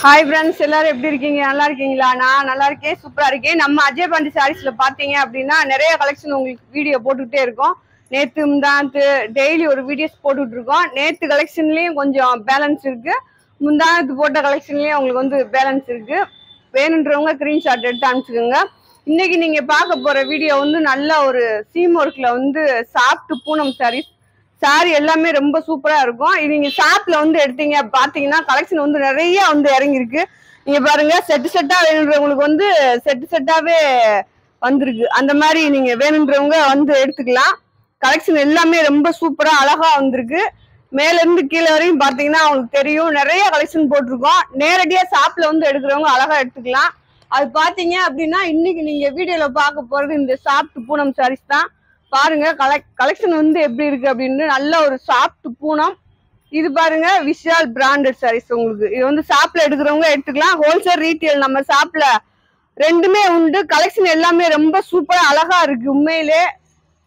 Hi friends, எல்லாரும் எப்படி இருக்கீங்க? நல்லா இருக்கீங்களா? நான் நல்லா இருக்கேன், சூப்பரா இருக்கேன். நம்ம அஜய் பாண்டி சாரீஸ்ல பாத்தீங்க அப்படின்னா நிறைய கலெக்ஷன் உங்களுக்கு வீடியோ போட்டுக்கிட்டே இருக்கோம். நேத்து முந்தானத்து டெய்லி ஒரு வீடியோஸ் போட்டுட்டு இருக்கோம். நேத்து கலெக்ஷன்லயும் கொஞ்சம் பேலன்ஸ் இருக்கு, முந்தானத்து போட்ட கலெக்ஷன்லயும் உங்களுக்கு வந்து பேலன்ஸ் இருக்கு. வேணுன்றவங்க ஸ்கிரீன்ஷாட் எடுத்து அனுப்பிச்சுக்கோங்க. இன்னைக்கு நீங்க பார்க்க போற வீடியோ வந்து நல்ல ஒரு சீம் ஒர்க்ல வந்து சாஃப்ட் பூனம் சாரீஸ். சாரி எல்லாமே ரொம்ப சூப்பரா இருக்கும். இது நீங்க ஷாப்ல வந்து எடுத்தீங்க பாத்தீங்கன்னா கலெக்ஷன் வந்து நிறைய வந்து இறங்கிருக்கு. நீங்க பாருங்க, செட்டு செட்டா வேணுன்றவங்களுக்கு வந்து செட்டு செட்டாவே வந்திருக்கு. அந்த மாதிரி நீங்க வேணுன்றவங்க வந்து எடுத்துக்கலாம். கலெக்ஷன் எல்லாமே ரொம்ப சூப்பரா அழகா வந்திருக்கு. மேல இருந்து கீழே வரையும் பாத்தீங்கன்னா அவங்களுக்கு தெரியும், நிறைய கலெக்ஷன் போட்டிருக்கோம். நேரடியா ஷாப்ல வந்து எடுக்கிறவங்க அழகா எடுத்துக்கலாம். அது பாத்தீங்க அப்படின்னா இன்னைக்கு நீங்க வீடியோல பார்க்க போறது இந்த சாஃப்ட் பூனம் சாரீஸ் தான். பாருங்க கலெக்ஷன் வந்து எப்படி இருக்கு அப்படின்னு. நல்ல ஒரு சாஃப்ட் பூனம். இது பாருங்க, விஷால் பிராண்டட் சாரீஸ். உங்களுக்கு இது வந்து ஷாப்ல எடுக்கிறவங்க எடுத்துக்கலாம். ஹோல்சேல் ரீட்டைல் நம்ம ஷாப்ல ரெண்டுமே உண்டு. கலெக்ஷன் எல்லாமே ரொம்ப சூப்பரா அழகா இருக்கு. உண்மையிலே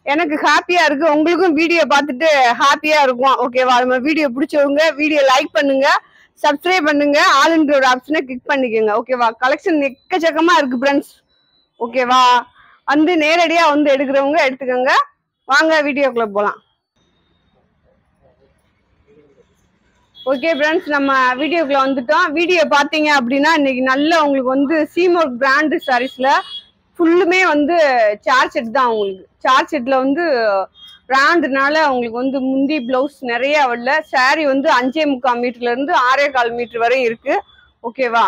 எனக்கு ஹாப்பியா இருக்கு. உங்களுக்கும் வீடியோ பார்த்துட்டு ஹாப்பியா இருக்கும். ஓகேவா? நம்ம வீடியோ பிடிச்சவங்க வீடியோ லைக் பண்ணுங்க, சப்ஸ்கிரைப் பண்ணுங்க, ஆல்ன்ற ஒரு ஆப்ஷனை கிளிக் பண்ணிக்கோங்க. ஓகேவா? கலெக்ஷன் எக்கச்சக்கமா இருக்கு ஃப்ரெண்ட்ஸ். ஓகேவா? வந்து நேரடியா வந்து எடுக்கிறவங்க எடுத்துக்கோங்க. வாங்க வீடியோக்குள்ள போலாம். ஓகே ஃப்ரெண்ட்ஸ், நம்ம வீடியோக்குள்ள வந்துட்டோம். வீடியோ பாத்தீங்க அப்படின்னா இன்னைக்கு நல்ல உங்களுக்கு வந்து சீமோர் பிராண்ட் சாரீஸ்ல ஃபுல்லுமே வந்து சார்ஜ் செட் தான். உங்களுக்கு சார்ஜ் செட்ல வந்து பிராண்ட்னால உங்களுக்கு வந்து முந்தி பிளவுஸ் நிறைய வரல. சாரி வந்து 5.75 மீட்டர்ல இருந்து 6.25 மீட்டர் வரை இருக்கு. ஓகேவா?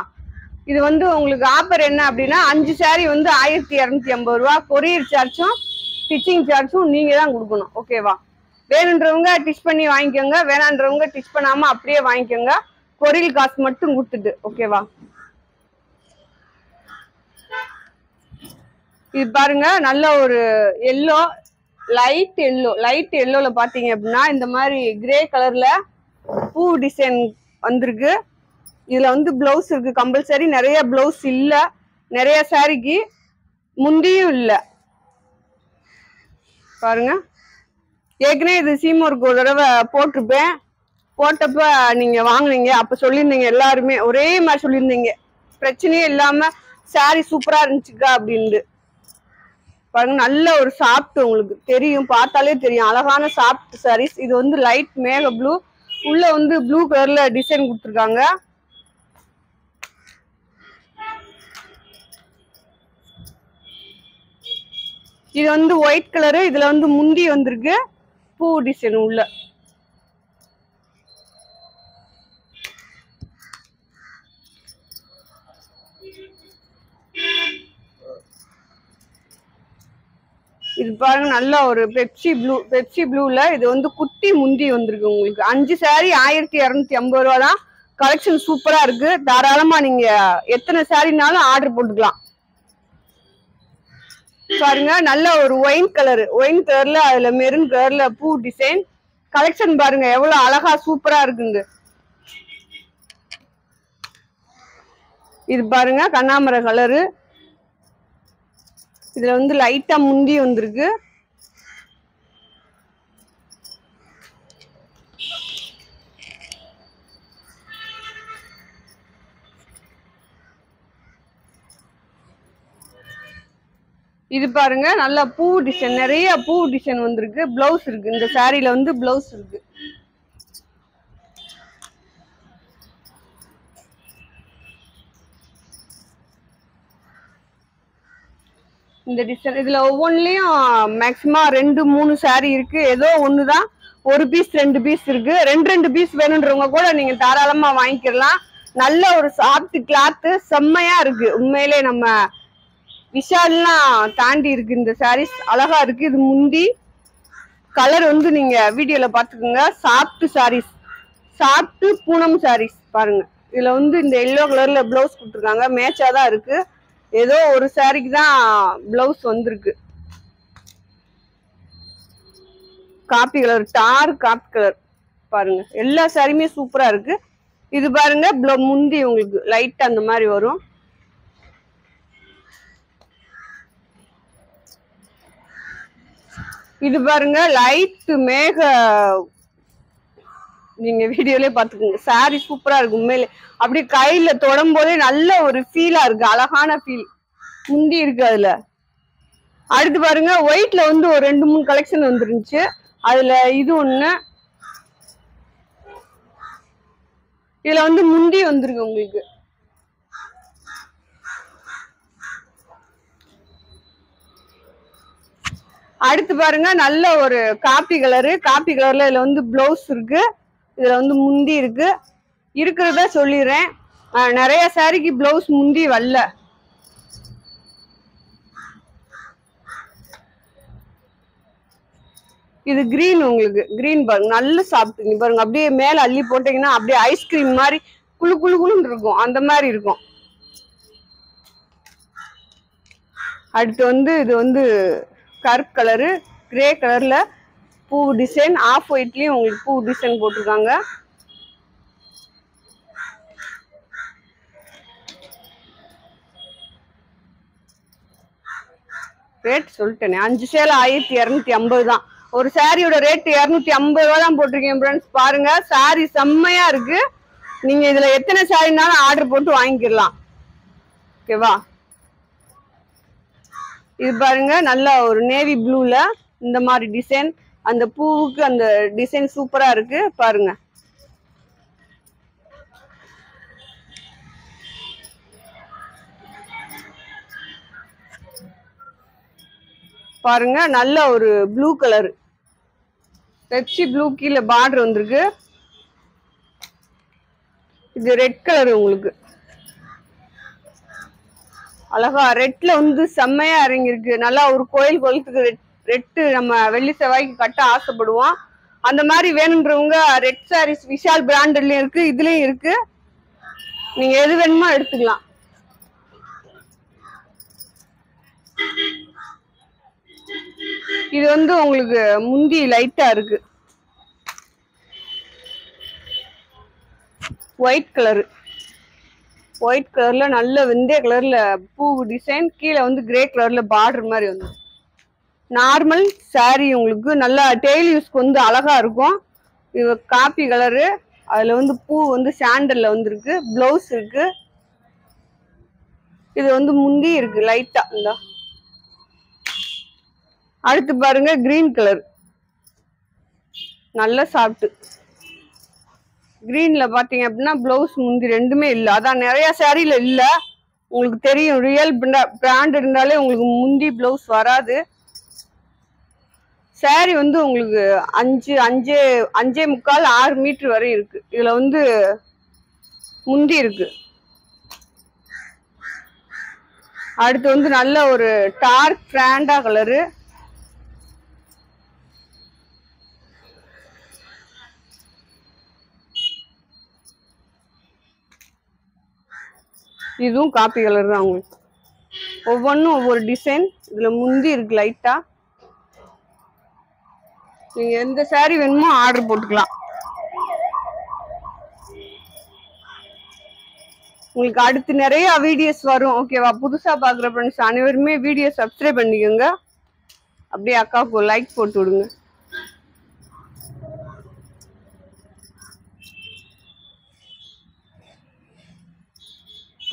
இது வந்து உங்களுக்கு ஆஃபர் என்ன அப்படின்னா 5 சாரி வந்து 1250 ரூபா. கொரியர் சார்ஜும் ஸ்டிச்சிங் சார்ஜும் நீங்க தான் கொடுக்கணும். ஓகேவா? வேணுன்றவங்க டிச் பண்ணி வாங்கிக்கோங்க, வேணான்றவங்க டிச் பண்ணாம அப்படியே வாங்கிக்கோங்க, கொரியர் காசு மட்டும் கொடுத்துட்டு. ஓகேவா? இது பாருங்க, நல்ல ஒரு எல்லோ, லைட் எல்லோல பாத்தீங்க அப்படின்னா இந்த மாதிரி கிரே கலர்ல பூ டிசைன் வந்திருக்கு. இதுல வந்து பிளவுஸ் இருக்கு கம்பல்சரி. நிறைய பிளவுஸ் இல்ல, நிறைய சாரிக்கு முந்தியும் இல்ல. பாருங்க, ஏற்கனவே இது சீமோருக்கு ஒரு தடவை போட்டிருப்பேன். போட்டப்ப நீங்க வாங்குனீங்க, அப்ப சொல்லியிருந்தீங்க எல்லாருமே ஒரே மாதிரி சொல்லியிருந்தீங்க, பிரச்சனையே இல்லாம சாரி சூப்பரா இருந்துச்சுக்கா அப்படின்ட்டு. பாருங்க, நல்ல ஒரு சாஃப்ட், உங்களுக்கு தெரியும், பார்த்தாலே தெரியும், அழகான சாஃப்ட் சாரீஸ். இது வந்து லைட் மேக ப்ளூ, உள்ள வந்து ப்ளூ கலர்ல டிசைன் கொடுத்துருக்காங்க. இது வந்து ஒயிட் கலரு, இதுல வந்து முந்தி வந்திருக்கு பூ டிசைன் உள்ள. இது பாருங்க, நல்ல ஒரு பெப்சி ப்ளூல இது வந்து குட்டி முந்தி வந்திருக்கு. உங்களுக்கு 5 சாரி 1250 ரூபா தான். கலெக்ஷன் சூப்பரா இருக்கு. தாராளமா நீங்க எத்தனை சாரினாலும் ஆர்டர் போட்டுக்கலாம். பாருங்க, நல்ல ஒரு ஒயின் கலர்ல அதுல மெரூன் கலர்ல பூ டிசைன். கலெக்ஷன் பாருங்க எவ்வளவு அழகா சூப்பரா இருக்குங்க. இது பாருங்க, கண்ணாமரை கலரு, இதுல வந்து லைட்டா முந்தி வந்திருக்கு. இது பாருங்க, நல்ல பூ டிசைன், நிறைய பூ டிசைன் வந்திருக்கு. பிளவுஸ் இருக்கு, இந்த சாரியில வந்து பிளவுஸ் இருக்கு. இந்த டிசைன் இதுல ஒவ்வொன்றுலயும் மேக்சிமம் 2-3 சாரி இருக்கு. ஏதோ ஒண்ணுதான் 1 பீஸ் 2 பீஸ் இருக்கு. 2 பீஸ் வேணுன்றவங்க கூட நீங்க தாராளமா வாங்கிக்கலாம். நல்ல ஒரு சாஃப்ட் கிளாத், செம்மையா இருக்கு. உண்மையிலே நம்ம விஷால்லாம் தாண்டி இருக்கு. இந்த சாரீஸ் அழகா இருக்கு. இது முந்தி கலர் வந்து நீங்க வீடியோல பாத்துக்கோங்க. Soft saris, soft Poonam saris. பாருங்க, இதுல வந்து இந்த எல்லோ கலர்ல பிளவுஸ் கொடுத்துருக்காங்க, மேட்சா தான் இருக்கு. ஏதோ ஒரு சாரிக்கு தான் பிளவுஸ் வந்திருக்கு. Coffee colour, coffee colour. பாருங்க, எல்லா சாரியுமே சூப்பரா இருக்கு. இது பாருங்க, முந்தி உங்களுக்கு லைட் அந்த மாதிரி வரும். இது பாருங்க, லைட் மேக நீங்க வீடியோலயே பாத்துக்கோங்க. சாரி சூப்பரா இருக்கு உண்மையிலே. அப்படியே கையில தொடும் போதே நல்ல ஒரு ஃபீலா இருக்கு, அழகான ஃபீல். முந்தி இருக்கு அதுல. அடுத்து பாருங்க ஒயிட்ல வந்து ஒரு 2-3 கலெக்ஷன் வந்துருந்துச்சு. அதுல இது ஒண்ணு. இதுல வந்து முந்தி வந்துருக்கு உங்களுக்கு. அடுத்து பாருங்க நல்ல ஒரு காப்பி கலரு. காப்பி கலர்ல இதுல வந்து பிளவுஸ் இருக்கு, இதுல வந்து முந்தி இருக்கு. இருக்கிறத சொல்லிடுறேன், நிறைய சாரிக்கு பிளவுஸ் முந்தி வரல. இது கிரீன், உங்களுக்கு கிரீன் பாருங்க நல்ல சாப்பிட்டு பாருங்க. அப்படியே மேல அள்ளி போட்டீங்கன்னா அப்படியே ஐஸ்கிரீம் மாதிரி குளு குளு குளுன்னு இருக்கும், அந்த மாதிரி இருக்கும். அடுத்து வந்து இது வந்து கருப்பு கலரு, கிரே கலர்ல பூ டிசைன், ஆஃப் ஒயிட்லயும் உங்களுக்கு பூ டிசைன் போட்டிருக்காங்க. ரேட் சொல்லிட்டேனே, 5 சேலை 1250 தான். ஒரு சாரியோட ரேட் 250 ரூபா தான் போட்டிருக்கேன் ஃப்ரெண்ட்ஸ். பாருங்க சாரி செம்மையா இருக்கு. நீங்க இதுல எத்தனை சாரினாலும் ஆர்டர் போட்டு வாங்கிக்கலாம். ஓகேவா? இது பாருங்க நல்ல ஒரு நேவி ப்ளூல இந்த மாதிரி டிசைன், அந்த பூவுக்கு அந்த டிசைன் சூப்பரா இருக்கு பாருங்க. பாருங்க நல்ல ஒரு ப்ளூ கலர், பெப்சி ப்ளூ, கீழே பார்டர் வந்திருக்கு. இது ரெட் கலர், உங்களுக்கு அழகா ரெட்ல வந்து செம்மையா இறங்கிருக்கு. நல்லா ஒரு கோயில் கோலத்துக்கு ரெட்டு நம்ம வெள்ளி செவ்வாய்க்கு கட்ட ஆசைப்படுவோம். அந்த மாதிரி வேணுன்றவங்க ரெட் சாரீஸ் விஷால் பிராண்டட்லயும் இருக்கு, இதுலயும் இருக்கு. நீங்க எது வேணுமோ எடுத்துக்கலாம். இது வந்து உங்களுக்கு முந்தி லைட்டா இருக்கு, ஒயிட் கலரு. ஒயிட் கலர்ல நல்ல வெந்தய கலர்ல பூ டிசைன், கீழே வந்து கிரே கலர்ல பார்டர் மாதிரி வந்து நார்மல் சாரி. உங்களுக்கு நல்லா டெய்லி யூஸ்க்கு வந்து அழகா இருக்கும். இது காப்பி கலரு, அதுல வந்து பூ வந்து சாண்டல்ல வந்துருக்கு, பிளவுஸ் இருக்கு. இது வந்து முந்தி இருக்கு லைட்டா. இந்த அடுத்து பாருங்க கிரீன் கலர், நல்லா சாப்பிட்டு. கிரீன்ல பாத்தீங்க அப்படின்னா பிளவுஸ் முந்தி ரெண்டுமே இல்லை. அதான் நிறைய சாரியில இல்ல, உங்களுக்கு தெரியும். ரியல் பிராண்ட் இருந்தாலே உங்களுக்கு முந்தி பிளவுஸ் வராது. சாரி வந்து உங்களுக்கு 5.25 6 மீட்டர் வரை இருக்கு. இதுல வந்து முந்தி இருக்கு. அடுத்து வந்து நல்ல ஒரு டார்க் பிராண்டா கலரு. இதுவும் காப்பி கலர் தான். உங்களுக்கு ஒவ்வொன்றும் ஒவ்வொரு டிசைன். இதுல முந்தி இருக்கு லைட்டா. நீங்க எந்த சாரி வேணுமோ ஆர்டர் போட்டுக்கலாம். உங்களுக்கு அடுத்து நிறைய வீடியோஸ் வரும். ஓகேவா? புதுசா பாக்குற ஃப்ரெண்ட்ஸ் அனைவருமே வீடியோ சப்ஸ்கிரைப் பண்ணிக்கோங்க. அப்படியே அக்காவுக்கு ஒரு லைக் போட்டு விடுங்க.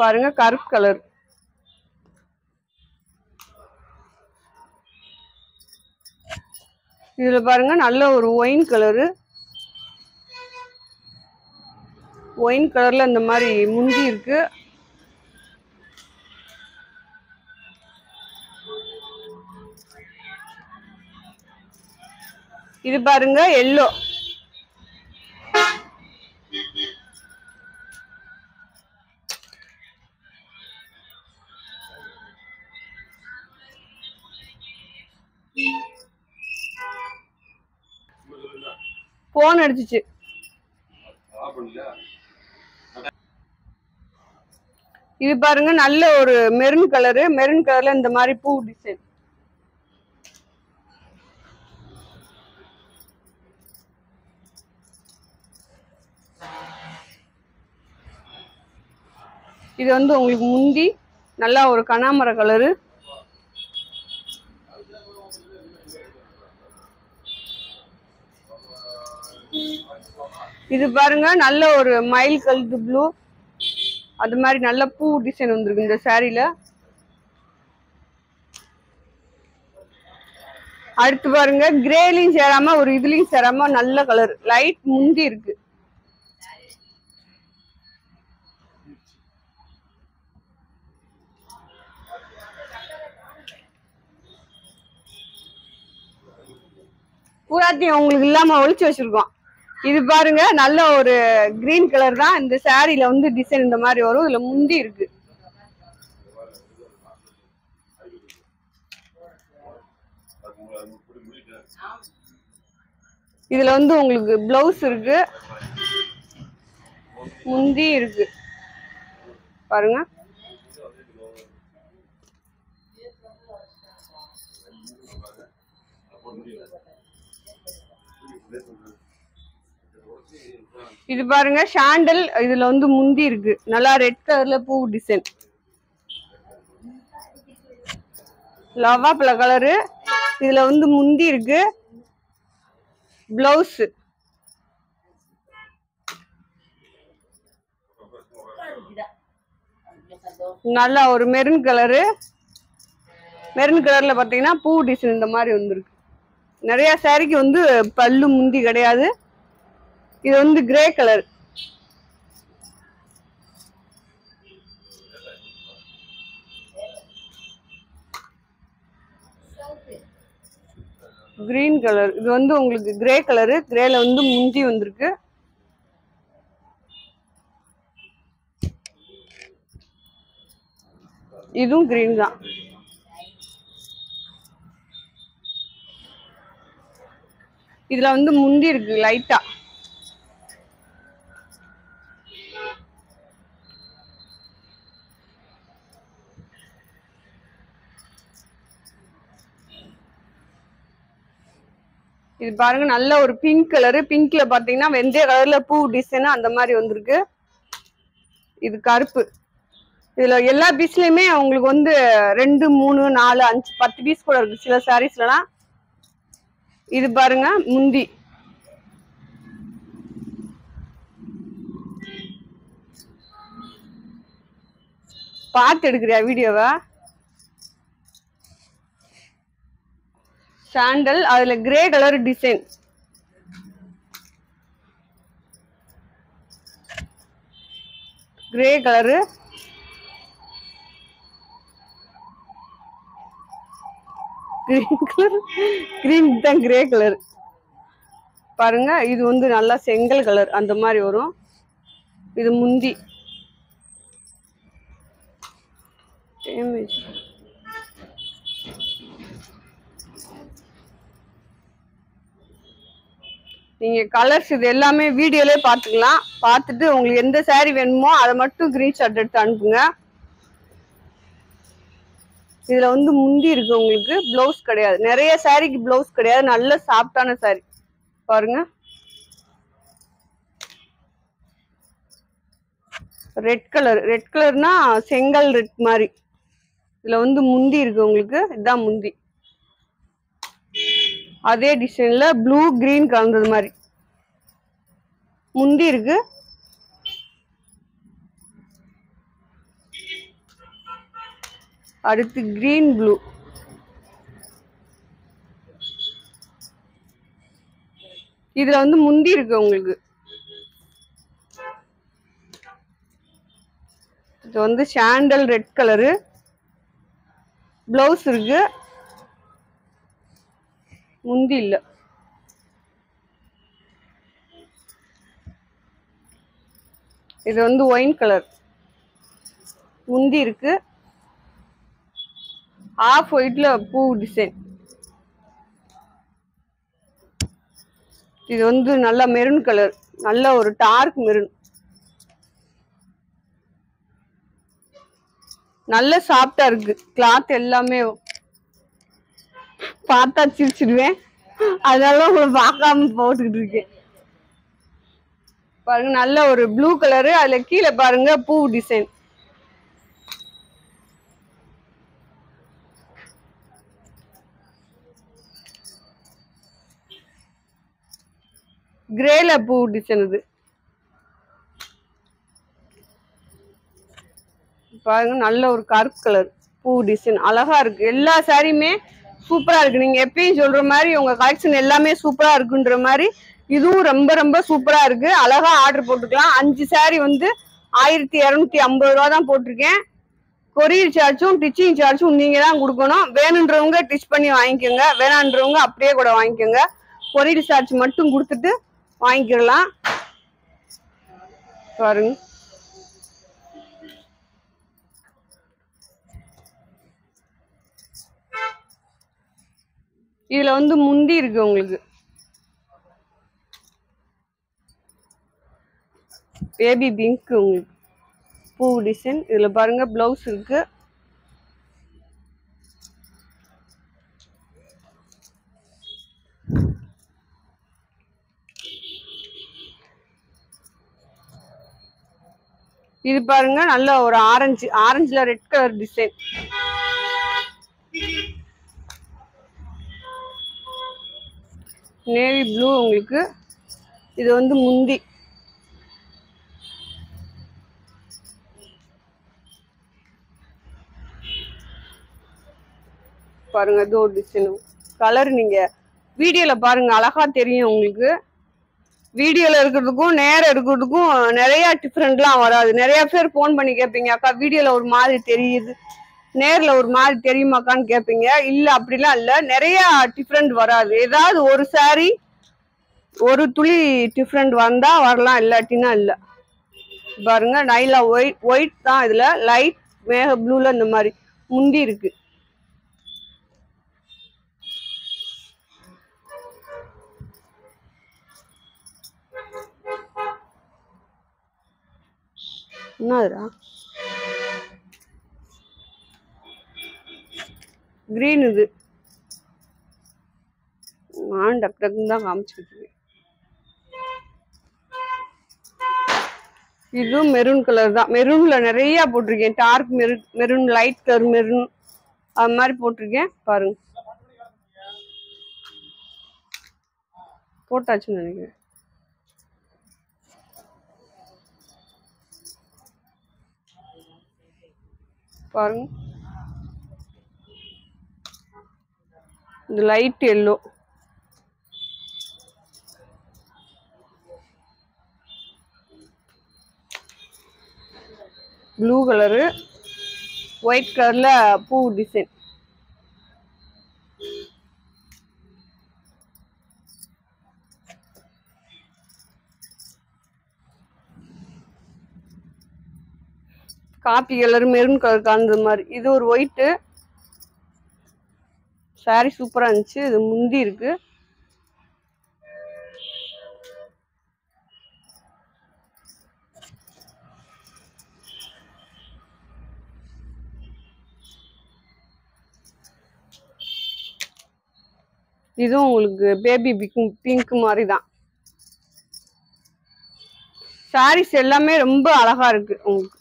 பாருங்க கருப்பு கலர். இதுல பாருங்க நல்ல ஒரு ஒயின் கலரு. ஒயின் கலர்ல இந்த மாதிரி முந்தி இருக்கு. இது பாருங்க எல்லோ. போன் அடிச்சிச்சு. இது பாருங்க நல்ல ஒரு மெரூன் கலரு. மெரூன் கலர்ல இந்த மாதிரி பூ டிசைன். இது வந்து உங்களுக்கு முந்தி நல்லா ஒரு கனாமர கலரு. இது பாருங்க நல்ல ஒரு மயில் கழுத்து ப்ளூ, அது மாதிரி நல்ல பூ டிசைன் வந்திருக்கு இந்த சாரீல. அடுத்து பாருங்க கிரேலையும் சேராம ஒரு இதுலயும் சேராம நல்ல கலர் லைட் முந்தி இருக்கு. பூராத்தையும் உங்களுக்கு இல்லாம ஒளிச்சு வச்சிருக்கோம். இது பாருங்க நல்ல ஒரு கிரீன் கலர் தான். இந்த சாரீல வந்து டிசைன் இந்த மாதிரி வரும். இதுல முந்தி இருக்கு. இதுல வந்து உங்களுக்கு பிளவுஸ் இருக்கு, முந்தி இருக்கு பாருங்க. இது பாருங்க சாண்டல், இதுல வந்து முந்தி இருக்கு நல்லா ரெட் கலர்ல பூ டிசைன். லவாப்பழ கலரு, இதுல வந்து முந்தி இருக்கு, பிளவுஸ் நல்லா ஒரு மெரூன் கலரு. மெரூன் கலர்ல பாத்தீங்கன்னா பூ டிசைன் இந்த மாதிரி வந்துருக்கு. நிறைய சாரிக்கு வந்து பல்லு முந்தி கிடையாது. இது வந்து கிரே கலர். கிரீன் கலர், இது வந்து உங்களுக்கு கிரே கலரு. கிரேல வந்து முந்தி வந்திருக்கு. இதுவும் கிரீன் தான். இதுல வந்து முந்தி இருக்கு லைட்டா. இது பாருங்க நல்ல ஒரு பிங்க் கலரு. பிங்க்ல பாத்தீங்கன்னா வெந்தய கலர்ல பூ டிசைன் அந்த மாதிரி வந்திருக்கு. இது கருப்பு. இதுல எல்லா பீஸ்லயுமே உங்களுக்கு வந்து 2, 3, 4, 5, 10 பீஸ் கூட இருக்கு சில சாரீஸ்லாம். இது பாருங்க முந்தி. பார்த்து எடுக்கிறியா வீடியோவை? சாண்டல், அதுல grey colour design. Grey colour, green colour, green தான் கிரே கலர் பாருங்க. இது வந்து நல்லா செங்கல் கலர் அந்த மாதிரி வரும். இது முந்தி. நீங்க கலர்ஸ் இது எல்லாமே வீடியோலயே பாத்துக்கலாம். பார்த்துட்டு உங்களுக்கு எந்த சாரி வேணுமோ அதை மட்டும் ஸ்கிரீன்ஷாட் எடுத்து அனுப்புங்க. இதுல வந்து முந்தி இருக்கு உங்களுக்கு, பிளவுஸ் கிடையாது. நிறைய சாரிக்கு பிளவுஸ் கிடையாது. நல்ல சாஃப்டான சாரி பாருங்க. ரெட் கலர், ரெட் கலர்னா செங்கல் ரெட் மாதிரி. இதுல வந்து முந்தி இருக்கு உங்களுக்கு, இதுதான் முந்தி. அதே டிசைன்ல ப்ளூ கிரீன் கலந்தது மாதிரி முந்தி இருக்கு. அடுத்து கிரீன் ப்ளூ. இதுல வந்து முந்தி இருக்கு உங்களுக்கு. இது வந்து சாண்டல் ரெட் கலரு, பிளவுஸ் இருக்கு, முந்தி இல்ல. இது வந்து ஒயின் கலர், முந்தி இருக்கு, ஆஃப் ஒயிட்ல பூ டிசைன். இது வந்து நல்ல மெரூன் கலர், நல்ல ஒரு டார்க் மெரூன். நல்ல சாஃப்டா இருக்கு கிளாத் எல்லாமே. பார்த்தா சிரிச்சிடுவேன், அதனால உங்களை பார்க்காம போட்டுக்கிட்டு இருக்கேன். பாருங்க நல்ல ஒரு ப்ளூ கலரு. அதுல கீழே பாருங்க பூ டிசைன். கிரேல பூ டிசைன். இது பாருங்க நல்ல ஒரு கருப்பு கலர் பூ டிசைன் அழகா இருக்கு. எல்லா சாரியுமே சூப்பரா இருக்கு. நீங்க எப்பயும் சொல்ற மாதிரி உங்க கலெக்ஷன் எல்லாமே சூப்பரா இருக்குன்ற மாதிரி இதுவும் ரொம்ப ரொம்ப சூப்பரா இருக்கு. அழகா ஆர்டர் போட்டுக்கலாம். 5 சாரி வந்து 1250 ரூபா தான் போட்டிருக்கேன். கொரியர் சார்ஜும் டிச்சிங் சார்ஜும் நீங்க தான் கொடுக்கணும். வேணுன்றவங்க டிச் பண்ணி வாங்கிக்கோங்க, வேணான்றவங்க அப்படியே கூட வாங்கிக்கோங்க. கொரியர் சார்ஜ் மட்டும் கொடுத்துட்டு வாங்கிக்கலாம். பாருங்க இதுல வந்து முந்தி இருக்கு உங்களுக்கு பேபி பிங்க் உங்களுக்கு பூ டிசைன். இதுல பாருங்க பிளவுஸ் இருக்கு. இது பாருங்க நல்ல ஒரு ஆரஞ்சுல red colour design. Navy blue உங்களுக்கு. இது வந்து முந்தி. பாருங்க இது ஒரு டிசைன். கலர் நீங்க வீடியோல பாருங்க அழகா தெரியும் உங்களுக்கு. வீடியோல இருக்கிறதுக்கும் நேரம் இருக்கிறதுக்கும் நிறைய டிஃப்ரெண்ட்லாம் வராது. நிறைய பேர் ஃபோன் பண்ணி கேட்பீங்க, அக்கா வீடியோல ஒரு மாதிரி தெரியுது, நேர்ல ஒரு மாதிரி தெரியுமாக்கான்னு கேட்பீங்க. இல்ல அப்படிலாம் இல்ல, நிறைய டிஃப்ரெண்ட் வராது. ஏதாவது ஒரு சாரி ஒரு துளி டிஃப்ரெண்ட் வந்தா வரலாம், இல்லாட்டினா இல்ல. பாருங்க நைலா ஒயிட் தான். இதுல லைட் மேக ப்ளூல இந்த மாதிரி முந்தி இருக்கு. என்னதுடா கிரீன். இது நான் டக் டக்குன்னு தான் காமிச்சுக்கிட்டு. இதுவும் மெரூன் கலர் தான். மெரூன்ல நிறைய போட்டிருக்கேன். Dark maroon, light colour maroon, அது மாதிரி போட்டிருக்கேன். பாருங்க போட்டாச்சுன்னு நினைக்கிறேன். பாருங்க இது light yellow. Blue colour white கலர்ல பூ design. Coffee colour maroon colour காண்ற மாதிரி. இது ஒரு ஒயிட்டு சாரி சூப்பரா இருந்துச்சு. இது முந்தி இருக்கு. இதுவும் உங்களுக்கு பேபி பிங்க் மாதிரி தான். சாரீஸ் எல்லாமே ரொம்ப அழகா இருக்கு உங்களுக்கு.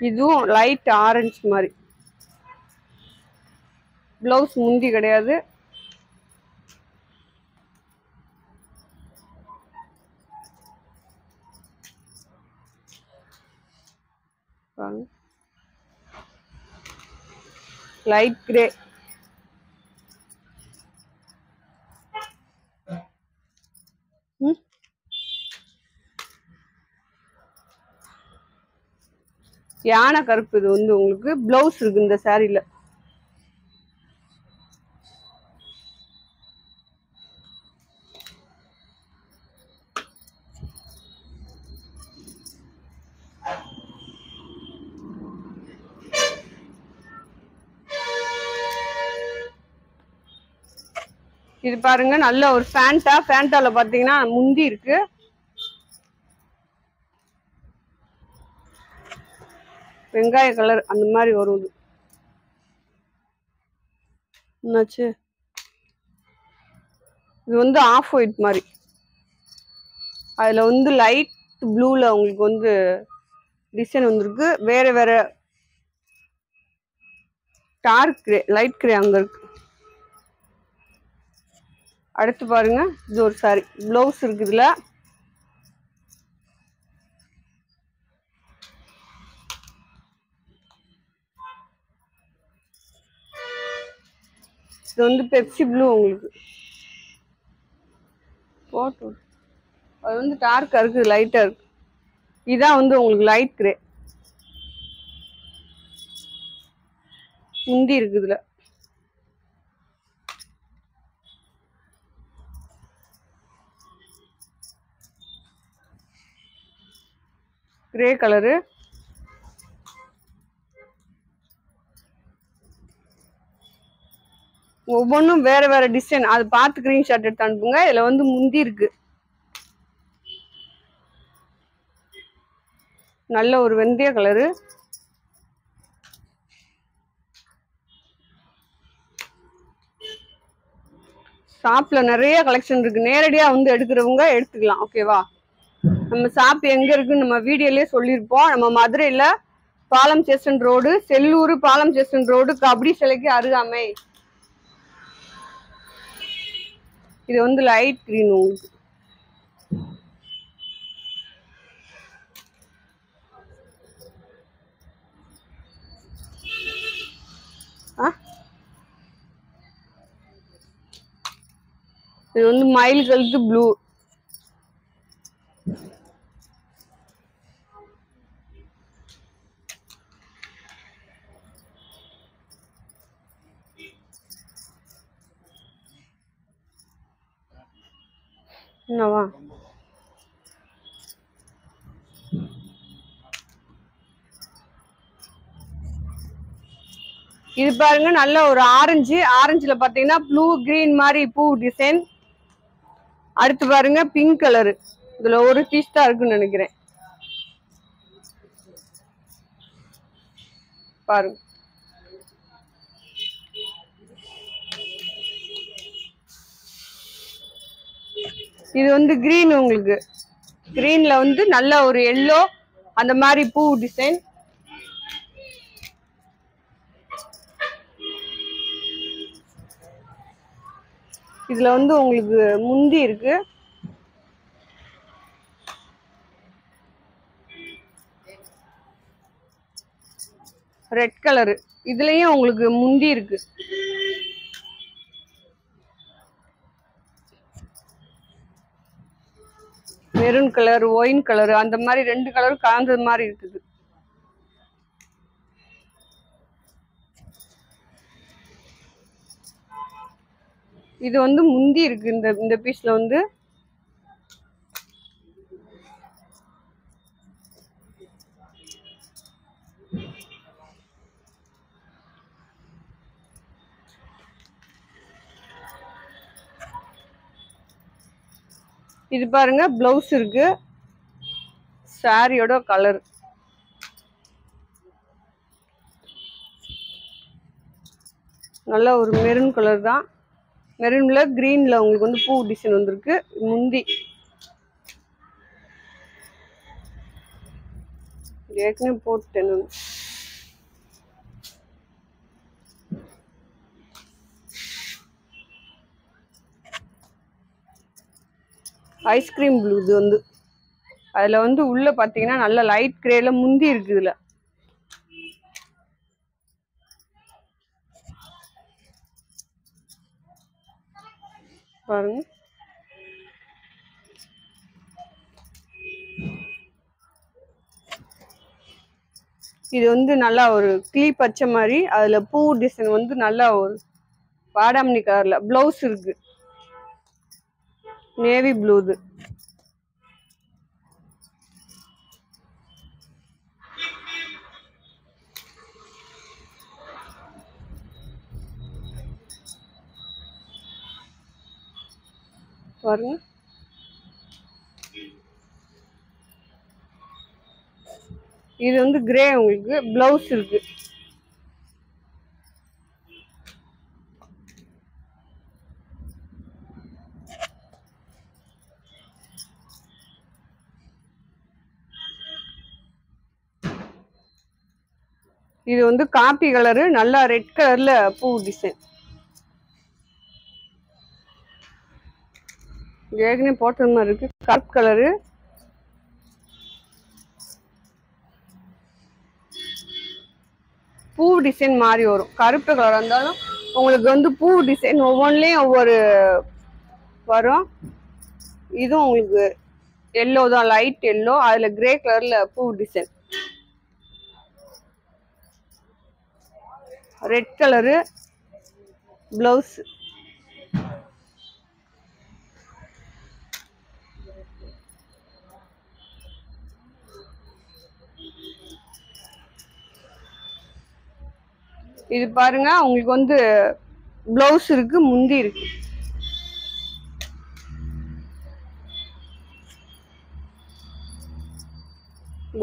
இதுவும் லைட் ஆரஞ்சு மாதிரி. பிளவுஸ் முந்தி கிடையாது. Light grey. யானை கருப்பு. இது வந்து உங்களுக்கு பிளவுஸ் இருக்கு இந்த சாரில. இது பாருங்க நல்ல ஒரு ஃபேண்டால பாத்தீங்கன்னா முந்தி இருக்கு. வெங்காய கலர் அந்த மாதிரி வரும். என்னாச்சு? இது வந்து ஆஃப் ஒயிட் மாதிரி. அதுல வந்து லைட் ப்ளூல உங்களுக்கு வந்து டிசைன் வந்திருக்கு. வேற வேற டார்க் கிரே, லைட் கிரே அங்க இருக்கு. அடுத்து பாருங்க இது ஒரு சாரி. பிளவுஸ் இருக்கு. இதுல இது வந்து பெப்சி ப்ளூ உங்களுக்கு போட்டு அது வந்து டார்க்கா இருக்கு, லைட்டா இருக்கு. இதான் வந்து உங்களுக்கு லைட் கிரே முந்தி இருக்கு. இதுல கிரே கலரு, ஒவ்வொன்றும் வேற வேற டிசைன். அது பார்த்து ஸ்கிரீன்ஷாட் எடுத்து அனுப்புங்க. இதுல வந்து முந்தி இருக்கு, நல்ல ஒரு வெந்தய கலரு. ஷாப்ல நிறைய கலெக்ஷன் இருக்கு, நேரடியா வந்து எடுக்கிறவங்க எடுத்துக்கலாம். ஓகேவா? நம்ம ஷாப் எங்க இருக்குன்னு நம்ம வீடியோலயே சொல்லியிருப்போம். நம்ம மதுரையில பாலம் ஸ்டேஷன் ரோடு, செல்லூர் பாலம் ஸ்டேஷன் ரோடு, கபடி சிலைக்கு அருகாமை. இது வந்து லைட் கிரீன் உங்களுக்கு. இது வந்து மயில் கழுத்து ப்ளூ. என்னவா இது பாருங்க, நல்ல ஒரு ஆரஞ்சு. ஆரஞ்சுல பாத்தீங்கன்னா ப்ளூ கிரீன் மாதிரி பூ டிசைன். அடுத்து பாருங்க பிங்க் கலரு. இதுல ஒரு பீஸ் தான் இருக்குன்னு நினைக்கிறேன். பாருங்க, இது வந்து கிரீன் உங்களுக்கு. கிரீன்ல வந்து நல்ல ஒரு எல்லோ அந்த மாதிரி பூ டிசைன். இதுல வந்து உங்களுக்கு முந்தி இருக்கு, ரெட் கலரு. இதுலயும் உங்களுக்கு முந்தி இருக்கு. மெரூன் கலர், ஒயின் கலர், அந்த மாதிரி ரெண்டு கலரும் கலந்தது மாதிரி இருக்குது. இது வந்து முந்தி இருக்கு. இந்த பீஸ்ல வந்து இது பாருங்க பிளவுஸ் இருக்கு, சாரியோட கலர். நல்ல ஒரு மெரூன் கலர் தான். மெரூன்ல கிரீன்ல உங்களுக்கு வந்து பூ டிசைன் வந்திருக்கு. முந்தி ஏற்கனவே போட்டேன். Ice cream blue. இது வந்து அதுல வந்து உள்ள பாத்தீங்கன்னா நல்ல லைட் கிரேல முந்தி இருக்கு. இதுல பாருங்க, இது வந்து நல்லா ஒரு கிளி பச்சை மாதிரி, அதுல பூ டிசைன் வந்து நல்லா ஒரு பாடாமணி கலர்ல. பிளவுஸ் இருக்கு நேவி ப்ளூ. இது பாருங்க, இது வந்து கிரே உங்களுக்கு. பிளவுஸ் இருக்கு. இது வந்து காப்பி கலரு, நல்லா ரெட் கலர்ல பூ டிசைன். ஏற்கனவே போட்டது மாதிரி இருக்கு. கருப்பு கலரு, பூ டிசைன் மாதிரி வரும். கருப்பு கலர் இருந்தாலும் உங்களுக்கு வந்து பூ டிசைன் ஒவ்வொன்றிலையும் ஒவ்வொரு வரும். இதுவும் உங்களுக்கு எல்லோ தான், லைட் எல்லோ, அதுல கிரே கலர்ல பூ டிசைன். Red colour blouse. இது பாருங்க, உங்களுக்கு வந்து பிளவுஸ் இருக்கு, முந்தி இருக்கு.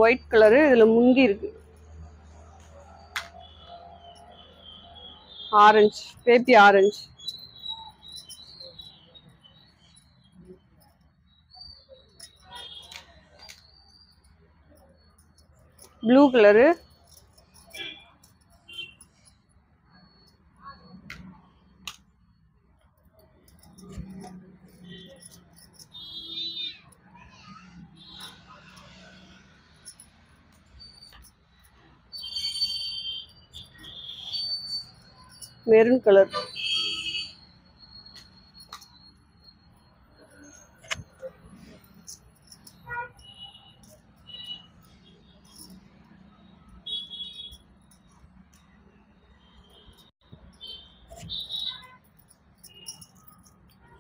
ஒயிட் கலரு, இதுல முந்தி இருக்கு. Orange, baby orange. Blue colour. Maroon colour.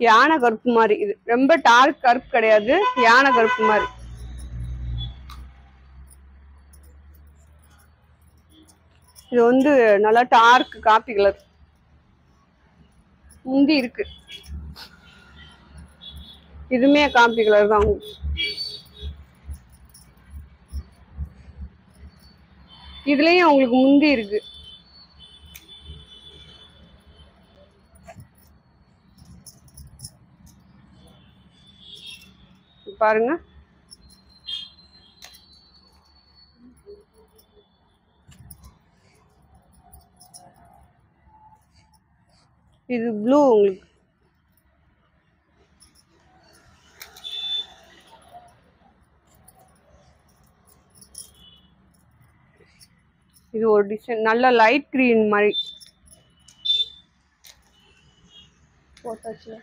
யானை கருப்பு மாதிரி. இது ரொம்ப டார்க் கருப்பு கிடையாது, யானை கருப்பு மாதிரி. இது வந்து நல்லா டார்க் காப்பி கலர். முந்தி இருக்கு, இதுமே காப்பி கலர் தான். இதுலயும் உங்களுக்கு முந்தி இருக்கு. பாருங்க, இது ப்ளூ உங்களுக்கு. இது ஒரு டிசைன், நல்ல லைட் கிரீன் மாதிரி போட்டாச்சு.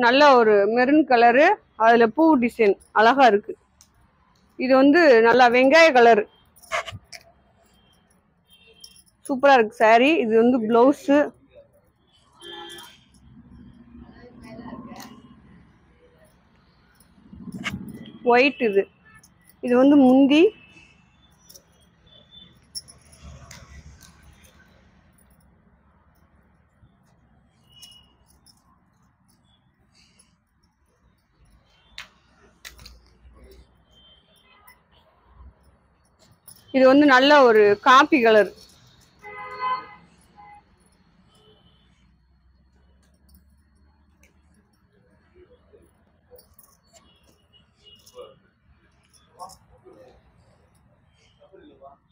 நல்ல ஒரு மெரூன் கலரு, அதுல பூ டிசைன் அழகா இருக்கு. இது வந்து நல்லா வெங்காய கலர், சூப்பரா இருக்கு சாரி. இது வந்து பிளவுஸ். ஒயிட். இது வந்து முந்தி. இது வந்து நல்ல ஒரு காப்பி கலர்.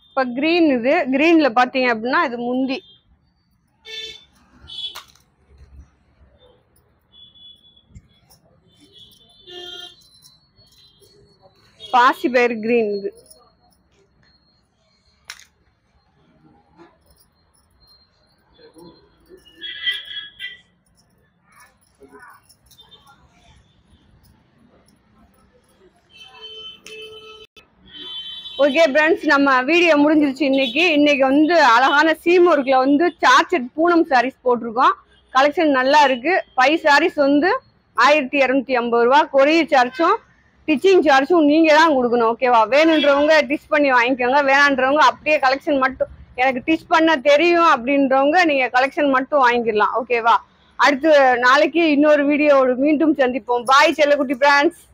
இப்ப கிரீன். இது கிரீன்ல பாத்தீங்க அப்படின்னா இது முந்தி. பாசி பயிர் கிரீன். இது ஓகே ஃப்ரெண்ட்ஸ், நம்ம வீடியோ முடிஞ்சிருச்சு. இன்னைக்கு வந்து அழகான சீம் ஒர்க்ல வந்து சார்ஜெட் பூனம் சாரீஸ் போட்டிருக்கோம். கலெக்ஷன் நல்லா இருக்கு. 5 சாரீஸ் வந்து 1250 ரூபா. கொரியர் சார்ஜும் ஸ்டிச்சிங் சார்ஜும் நீங்க தான் கொடுக்கணும். ஓகேவா? வேணுன்றவங்க டிச் பண்ணி வாங்கிக்கோங்க, வேணான்றவங்க அப்படியே கலெக்ஷன் மட்டும், எனக்கு டிச் பண்ண தெரியும் அப்படின்றவங்க நீங்க கலெக்ஷன் மட்டும் வாங்கிடலாம். ஓகேவா? அடுத்து நாளைக்கு இன்னொரு வீடியோ மீண்டும் சந்திப்போம். பாய் செல்லக்குட்டி பிராண்ட்ஸ்.